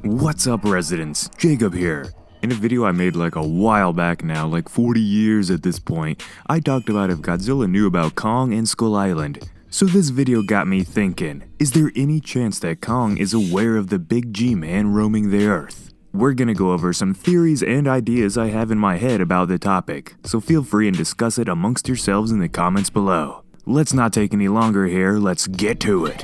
What's up, residents? Jacob here. In a video I made like a while back now, like 40 years at this point, I talked about if Godzilla knew about Kong and Skull Island. So this video got me thinking, is there any chance that Kong is aware of the big G-Man roaming the Earth? We're gonna go over some theories and ideas I have in my head about the topic, so feel free and discuss it amongst yourselves in the comments below. Let's not take any longer here, let's get to it.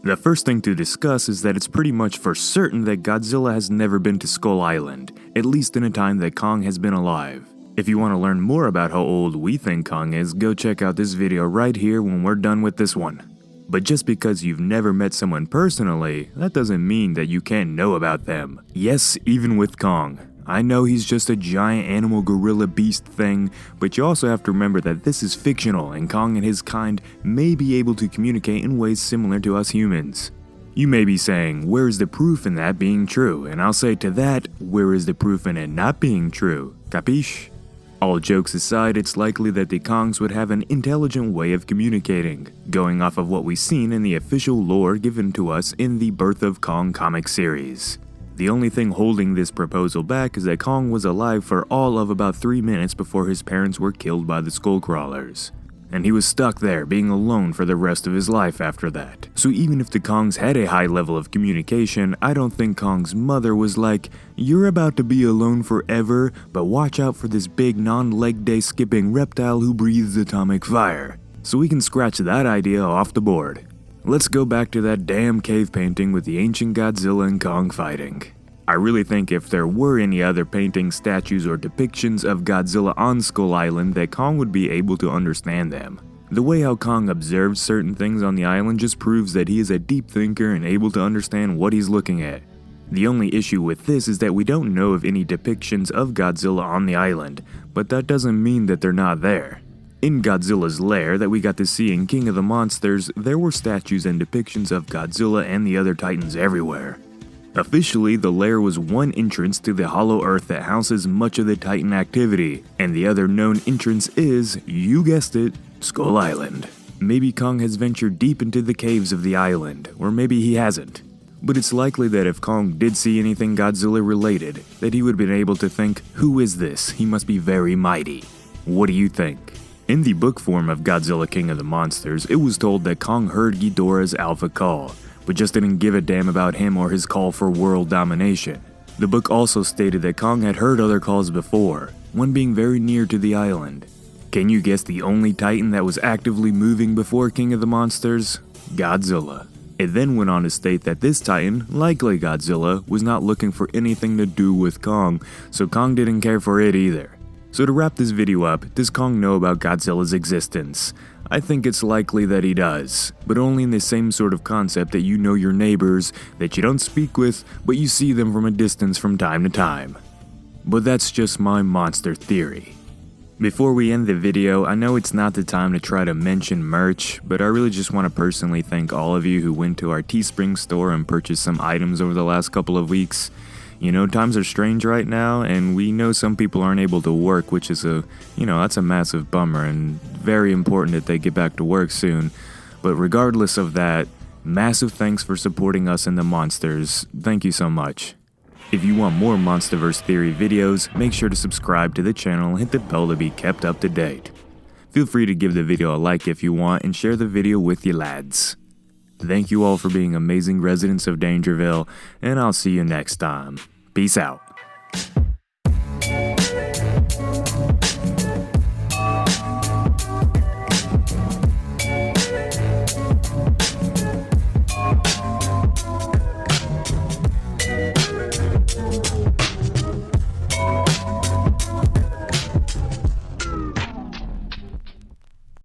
The first thing to discuss is that it's pretty much for certain that Godzilla has never been to Skull Island, at least in a time that Kong has been alive. If you want to learn more about how old we think Kong is, go check out this video right here when we're done with this one. But just because you've never met someone personally, that doesn't mean that you can't know about them. Yes, even with Kong. I know he's just a giant animal gorilla beast thing, but you also have to remember that this is fictional and Kong and his kind may be able to communicate in ways similar to us humans. You may be saying, where is the proof in that being true? And I'll say to that, where is the proof in it not being true? Capiche? All jokes aside, it's likely that the Kongs would have an intelligent way of communicating, going off of what we've seen in the official lore given to us in the Birth of Kong comic series. The only thing holding this proposal back is that Kong was alive for all of about 3 minutes before his parents were killed by the Skullcrawlers. And he was stuck there, being alone for the rest of his life after that. So even if the Kongs had a high level of communication, I don't think Kong's mother was like, "You're about to be alone forever, but watch out for this big non-leg day skipping reptile who breathes atomic fire." So we can scratch that idea off the board. Let's go back to that damn cave painting with the ancient Godzilla and Kong fighting. I really think if there were any other paintings, statues, or depictions of Godzilla on Skull Island that Kong would be able to understand them. The way how Kong observes certain things on the island just proves that he is a deep thinker and able to understand what he's looking at. The only issue with this is that we don't know of any depictions of Godzilla on the island, but that doesn't mean that they're not there. In Godzilla's lair that we got to see in King of the Monsters, there were statues and depictions of Godzilla and the other titans everywhere. Officially, the lair was one entrance to the hollow earth that houses much of the titan activity, and the other known entrance is, you guessed it, Skull Island. Maybe Kong has ventured deep into the caves of the island, or maybe he hasn't. But it's likely that if Kong did see anything Godzilla related, that he would have been able to think, who is this? He must be very mighty. What do you think? In the book form of Godzilla King of the Monsters, it was told that Kong heard Ghidorah's alpha call, but just didn't give a damn about him or his call for world domination. The book also stated that Kong had heard other calls before, one being very near to the island. Can you guess the only titan that was actively moving before King of the Monsters? Godzilla. It then went on to state that this titan, likely Godzilla, was not looking for anything to do with Kong, so Kong didn't care for it either. So to wrap this video up, does Kong know about Godzilla's existence? I think it's likely that he does, but only in the same sort of concept that you know your neighbors, that you don't speak with, but you see them from a distance from time to time. But that's just my monster theory. Before we end the video, I know it's not the time to try to mention merch, but I really just want to personally thank all of you who went to our Teespring store and purchased some items over the last couple of weeks. You know, times are strange right now, and we know some people aren't able to work, which is that's a massive bummer, and very important that they get back to work soon. But regardless of that, massive thanks for supporting us in the monsters. Thank you so much. If you want more Monsterverse theory videos, make sure to subscribe to the channel and hit the bell to be kept up to date. Feel free to give the video a like if you want, and share the video with your lads. Thank you all for being amazing residents of Dangerville, and I'll see you next time. Peace out.